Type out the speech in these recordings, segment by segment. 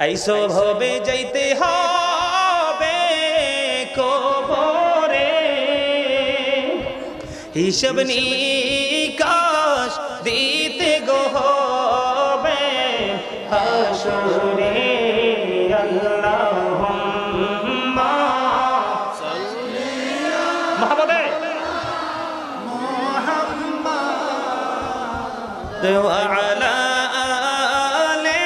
আইসো ভবে যাইতে হবে কবরে, হিসাব নিকাশ দিতে গো হবে হাসরে। আল্লাহুম্মা সাল্লি আলা মুহাম্মাদ ওয়া আলা আলি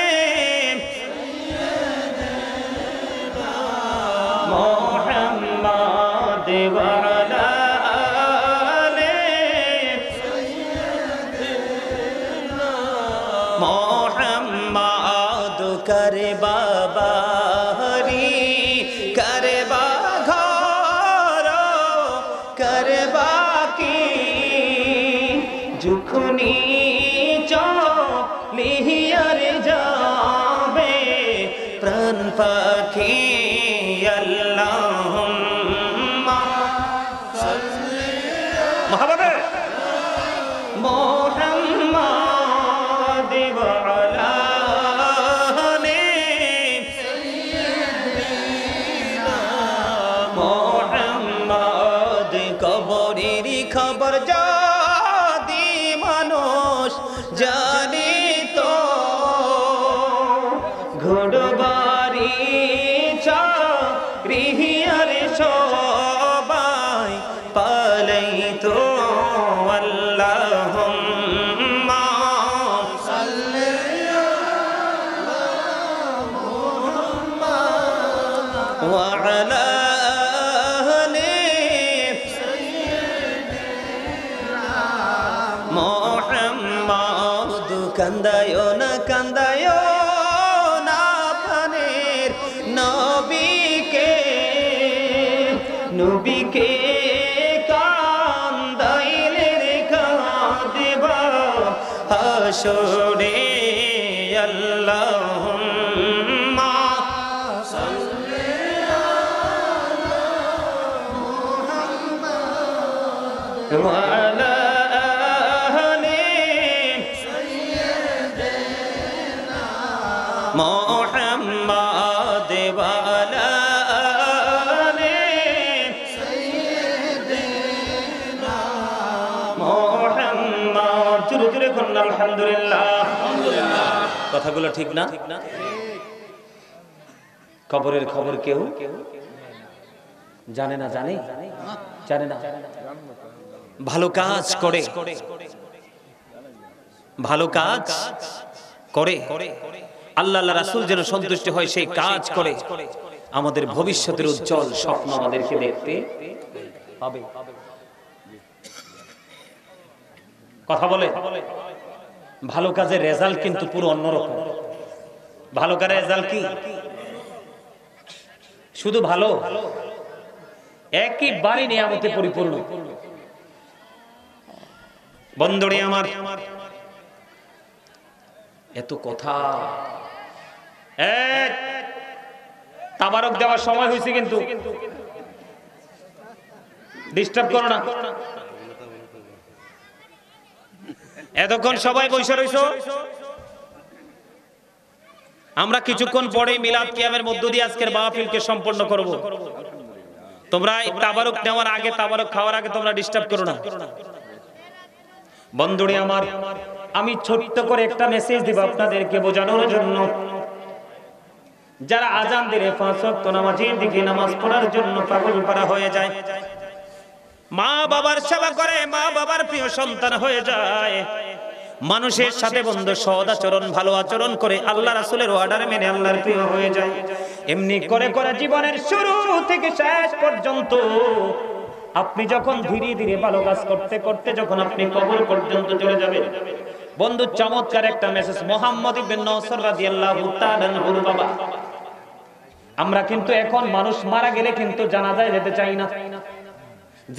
মুহাম্মাদ ওয়া আলা আলি মুহাম্মাদ। করে বাবারি করে বাঘর করে বাকি যুখনি চলিয়ার যাবে প্রাণ পাখি। আল্লাহুম্মা সাল্লি মুহাম্মাদ মুহাম্মাদ ওয়া আলা আলি সাইয়্যিদিনা মুহাম্মাদ। কবরের খবর যদি মানুষ জানিত, ঘোড়বাড়ি চারিয়ার সবাই পালাইতো। আল্লাহুম্মা সাল্লি আলা মুহাম্মাদ ওয়া আলা আলি সাইয়্যিদিনা মুহাম্মাদ। কান্দায়ো না কান্দায়ো না প্রাণের নবীকে, নবীকে কান্দাইলে রেখা দেবা হাসরে। আল্লাহুম্মা সাল্লি আলা মুহাম্মাদ ওয়া আলা আলি সাইয়্যিদিনা মুহাম্মাদ ওয়া আলা আলি সাইয়্যিদিনা মুহাম্মাদ। জোরে জোরে বলুন আলহামদুলিল্লাহ। কথাগুলো ঠিক না? কবরের খবর কেউ জানে না? জানে জানে না? ভালো কাজ করে, ভালো কাজ করে আল্লাহ আল্লাহ রাসূল যেন সন্তুষ্ট হয় সেই কাজ করে আমাদের ভবিষ্যতের উজ্জ্বল স্বপ্ন আমাদেরকে দেখতে হবে। কথা বলে ভালো কাজের রেজাল্ট কিন্তু পুরো অন্যরকম। ভালো কাজের রেজাল্ট কি? শুধু ভালো, একেবারে নিয়ামতে পরিপূর্ণ। বন্ধুরে আমার, এত কথা, তাবারক দেওয়ার সময় হয়েছে কিন্তু ডিস্টার্ব করো না। এতক্ষণ সবাই বসে রইছো, আমরা কিছুক্ষণ পরে মিলাদ কিয়ামের মধ্য দিয়ে আজকের মাহফিলকে সম্পন্ন করব। তোমরা তাবারক নেওয়ার আগে, তাবারক খাওয়ার আগে তোমরা ডিস্টার্ব করো না। বন্ধুরে আমার, আমি ছোট্ট করে একটা মেসেজ দিব আপনাদেরকে বোঝানোর জন্য। যারা আজান দিলে 5 ওয়াক্ত নামাজের দিকে নামাজ পড়ার জন্য পাগল পারা হয়ে যায়, মা বাবার সেবা করে, মা বাবার প্রিয় সন্তান হয়ে যায়, মানুষের সাথে বন্ধু সৎ আচরণ, ভালো আচরণ করে আল্লাহ রাসূলের অর্ডার মেনে আল্লাহর প্রিয় হয়ে যায়। এমনি করে করে জীবনের শুরু থেকে শেষ পর্যন্ত আপনি যখন ধীরে ধীরে ভালো কাজ করতে করতে যখন আপনি কবর পর্যন্ত চলে যাবেন, বন্ধু চমৎকার একটা মেসেজ। মুহাম্মদ ইবনে নসর রাদিয়াল্লাহু তাআলা আনহুর বাবা। আমরা কিন্তু এখন মানুষ মারা গেলে কিন্তু জানাজায় যেতে চাই না।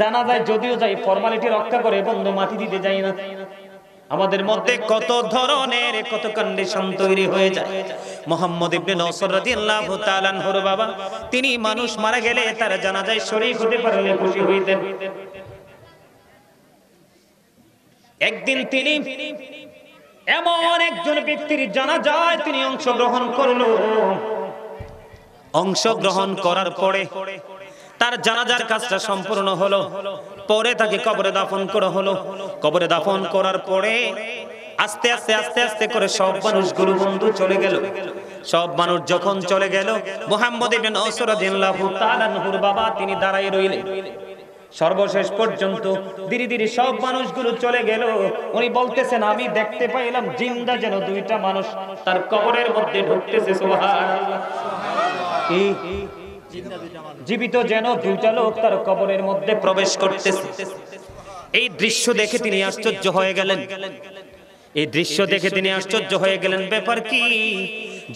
জানাজায় যদিও যাই ফর্মালিটি রক্ষা করে বন্ধু মাটি দিতে যাই না। আমাদের মধ্যে কত ধরনের কত কন্ডিশন তৈরি হয়ে যায়। মুহাম্মদ ইবনে নসর রাদিয়াল্লাহু তাআলা আনহুর বাবা, তিনি মানুষ মারা গেলে তার জানাজায় শরীক হতে পারলে খুশি হইতেন। একদিন তিনি এমন একজন ব্যক্তির জানাজায় তিনি অংশগ্রহণ করলো। অংশগ্রহণ করার পরে তার জানাজার কাজটা সম্পূর্ণ হলো। পরে তাকে কবরে দাফন করা হলো। কবরে দাফন করার পরে আস্তে আস্তে আস্তে আস্তে করে সব মানুষগুলো বন্ধু চলে গেল। সব মানুষ যখন চলে গেল, মুহাম্মদ ইবনে নসর রাদিয়াল্লাহু তাআলা আনহুর বাবা তিনি দাঁড়ায় রইলেন। সর্বশেষ পর্যন্ত ধীরে ধীরে সব মানুষগুলো চলে গেল। উনি বলতেছেন, আমি দেখতে পাইলাম জিন্দা যেন দুইটা মানুষ তার কবরের মধ্যে ঢুকতেছে। সুবহানাল্লাহ। কি জীবিত যেন দুইটা লোক তার কবরের মধ্যে প্রবেশ করতেছে। এই দৃশ্য দেখে তিনি আশ্চর্য হয়ে গেলেন। এই দৃশ্য দেখে তিনি আশ্চর্য হয়ে গেলেন, ব্যাপার কি?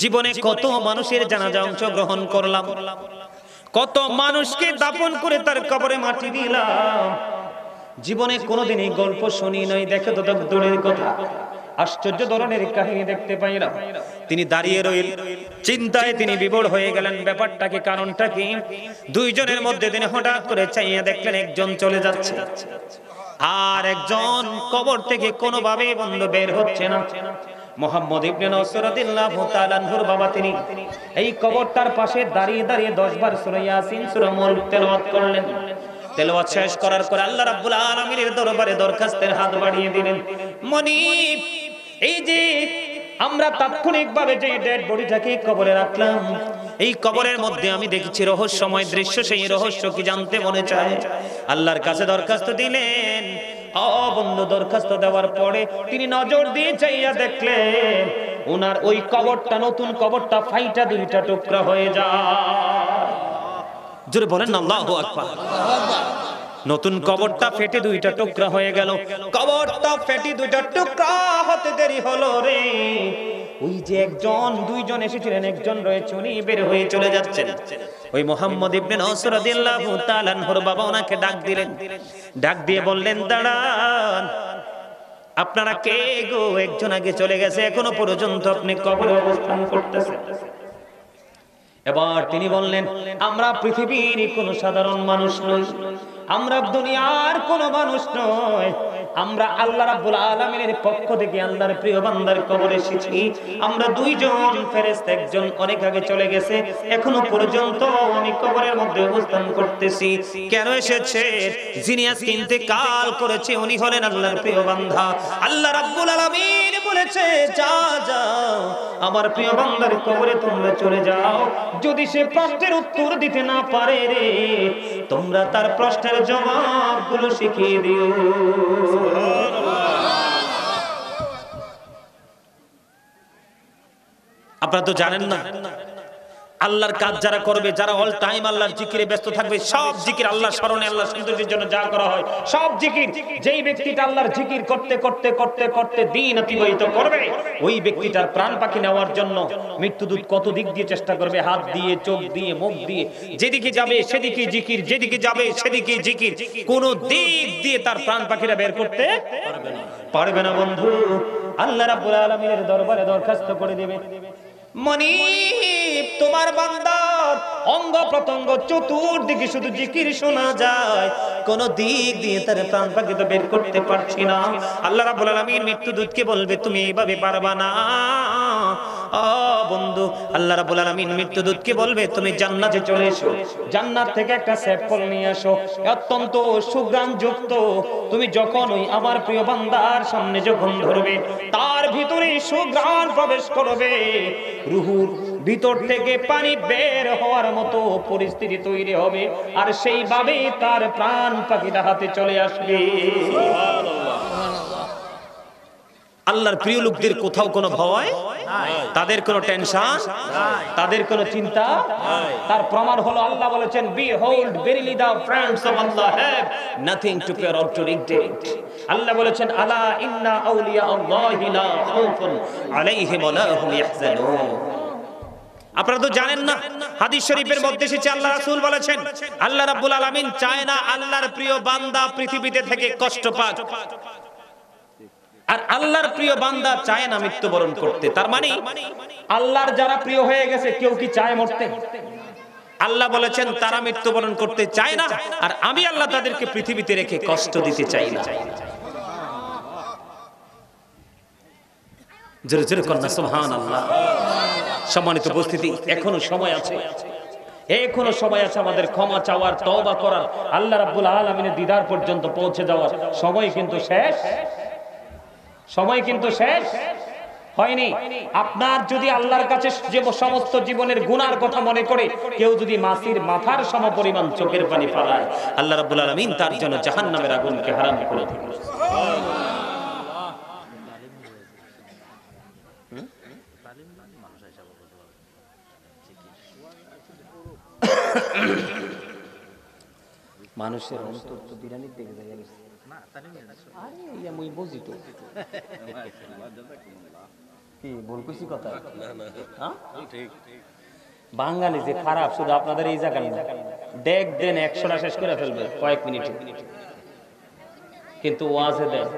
জীবনে কত মানুষের জানাজা অংশগ্রহণ করলাম, কত মানুষকে দাফন করে তার কবরে মাটি দিলাম, জীবনে কোনোদিন এই গল্প শুনি নাই। দেখে তো দূরের কথা, আশ্চর্য ধরনের কাহিনী দেখতে পাইলাম। তিনি দাঁড়িয়ে রইল, চিন্তায় তিনি বিভোর হয়ে গেলেন। ব্যাপারটা কি, কারণটা কি? দুইজনের মধ্যে তিনি হঠাৎ করে চাইয়া দেখলেন একজন চলে যাচ্ছে, আর একজন কবর থেকে কোনোভাবে বন্ধ বের হচ্ছে না। মুহাম্মদ ইবনে নসর রাদিয়াল্লাহু তাআলা আনহুর বাবা তিনি এই কবরটার পাশে দাঁড়িয়ে দাঁড়িয়ে 10 বার সূরা ইয়াসিন সূরা মুলক তেলাওয়াত করলেন। তেলাওয়াত শেষ করার পর আল্লাহ রাব্বুল আলামিনের দরবারে দরখাস্তের হাত বাড়িয়ে দিলেন, মনিব, এই যে আমরা তাৎক্ষণিকভাবে যে ডেড বডিটাকে কবরে রাখলাম, এই কবরের মধ্যে আমি দেখেছি রহস্যময় দৃশ্য। সেই রহস্য কি জানতে মনে চায়? আল্লাহর কাছে দরখাস্ত দিলেন। বন্ধু, দরখাস্ত দেওয়ার পরে তিনি নজর দিয়ে চাইয়া দেখলেন ওনার ওই কবরটা, নতুন কবরটা ফাইটা দুইটা টুকরা হয়ে যায়। জোরে বলেন না আল্লাহু আকবার। নতুন কবরটা ফেটে দুইটা টুকরা হয়ে গেল। কবরটা ফেটে দুইটা টুকরা হতে দেরি হলো রে, ওই যে একজন দুইজন এসেছিলেন, একজন রয়েছে, উনি বের হয়ে চলে যাচ্ছেন। ওই মুহাম্মদ ইবনে নসর রাদিয়াল্লাহু তাআলা আনহুর বাবা ওনাকে ডাক দিলেন। ডাক দিয়ে বললেন, দাঁড়ান, আপনারা কে গো? একজন আগে চলে গেছে, এখনো পর্যন্ত আপনি কবরে অবস্থান করতেছেন। এবার তিনি বললেন, আমরা পৃথিবীর কোনো সাধারণ মানুষ নই, আমরা দুনিয়ার কোনো মানুষ নয়, আমরা আল্লাহ রাব্বুল আলামিনের পক্ষ থেকে আল্লাহর প্রিয় বান্দার কবরে এসেছি। আমরা দুইজন ফেরেশতা, একজন অনেক আগে চলে গেছে, এখনো পর্যন্ত আমি কবরের মধ্যে অবস্থান করতেছি। কেন এসেছে? যিনি আজকে ইন্তেকাল করেছে উনি হলেন আল্লাহর প্রিয় বান্দা। আল্লাহ রাব্বুল আলামিন বলেছে, যাও আমার প্রিয় বান্দার কবরে তোমরা চলে যাও। যদি সে প্রশ্নের উত্তর দিতে না পারে রে, তোমরা তার প্রশ্নের জবাবগুলো শিখিয়ে দিও। আপনারা তো জানেন না, আল্লাহর কাজ যারা করবে, যারা অল টাইম আল্লাহর জিকিরে ব্যস্ত থাকবে, সব জিকির আল্লাহর স্মরণে, আল্লাহর সৌন্দর্যের জন্য যা করা হয় সব জিকির, যেই ব্যক্তিটা আল্লাহর জিকির করতে করতে করতে করতে দিন অতিবাহিত করবে, ওই ব্যক্তিটার প্রাণ পাখি নেওয়ার জন্য মৃত্যুদূত কত দিক দিয়ে চেষ্টা করবে, হাত দিয়ে, চোখ দিয়ে, মুখ দিয়ে, যেদিকে যাবে সেদিকে জিকির, যেদিকে যাবে সেদিকে জিকির, কোন দিক দিয়ে তার প্রাণ পাখিরা বের করতে পারবে না। বন্ধু, আল্লাহ রাব্বুল আলামিনের দরবারে দরখাস্ত করে দেবে, মনিব, তোমার বান্দার অঙ্গ প্রত্যঙ্গ চতুর্দিকে শুধু জিকির শোনা যায়, কোন দিক দিয়ে তার প্রাণ পাখি তো বের করতে পারছি না। আল্লাহ রাব্বুল আলামিন মৃত্যুদূতকে বলবে, তুমি এইভাবে পারবা না। বন্ধু, আল্লাহ রাব্বুল আলামিন মৃত্যুদূতকে বলবে, তুমি জান্নাতে চলে এসো, জান্নাত থেকে একটা স্যাম্পল নিয়ে আসো, অত্যন্ত সুগ্রাণ যুক্ত। তুমি যখন ওই আমার প্রিয় বান্দার সামনে যখন ধরবে, তার ভিতরে সুগ্রাণ প্রবেশ করবে, রুহুর ভিতর থেকে পানি বের হওয়ার মতো পরিস্থিতি তৈরি হবে, আর সেইভাবে তার প্রাণ পাখিটা হাতে চলে আসবে। আল্লাহর প্রিয় লোকদের কোথাও কোনো ভয়, তাদের কোনো টেনশন, তাদের কোনো চিন্তা। তার প্রমাণ হলো আল্লাহ বলেছেন, behold verily the friends of Allah have nothing to fear or to regret। আল্লাহ বলেছেন, আলা ইন্না আউলিয়া আল্লাহি লা খাউফুন আলাইহিম ওয়া লা হুম ইয়াহজানুন। আপনারা তো জানেন না, হাদিস শরীফের মধ্যে এসেছে, আল্লাহ রাসূল বলেছেন, আল্লাহ রাব্বুল আলামিন চায় না আল্লাহর প্রিয় বান্দা পৃথিবীতে থেকে কষ্ট পাক, আর আল্লাহর প্রিয় বান্দা চায় না মৃত্যুবরণ করতে। তার মানে আল্লাহর যারা প্রিয় হয়ে গেছে, কেউ কি চায় মরতে? আল্লাহ বলেছেন তারা মৃত্যুবরণ করতে চায় না, আর আমি আল্লাহ তাদেরকে পৃথিবীতে রেখে কষ্ট দিতে চাই না। জোরে জোরে কন্যা সুবহানাল্লাহ। সম্মানিত উপস্থিতি, এখনো সময় আছে, এখনো সময় আছে আমাদের ক্ষমা চাওয়ার, তওবা করার, আল্লাহ রাব্বুল আলামিনের দিদার পর্যন্ত পৌঁছে যাওয়ার। সময় কিন্তু শেষ, সময় কিন্তু শেষ হয়নি। আপনার যদি আল্লাহর কাছে যে সমস্ত জীবনের গুনার কথা মনে করে কেউ যদি মাছির মাথার সমপরিমাণ চোখের পানি ফেলায়, আল্লাহ রাব্বুল আলামিন তার জন্য জাহান্নামের আগুনকে হারাম করে দিবেন। মানুষের অন্তর তো বিরানির দিকে যায় না, আরে ইয়া মুই বুঝি তো কি ভুল কইছি কথা না, ঠিক ঠিক। বাঙালি যে খারাপ শুধু আপনাদের এই জায়গা না, দেখ দেন 100টা শেষ করে ফেলবে কয়েক মিনিটে, কিন্তু ওয়াজে দেন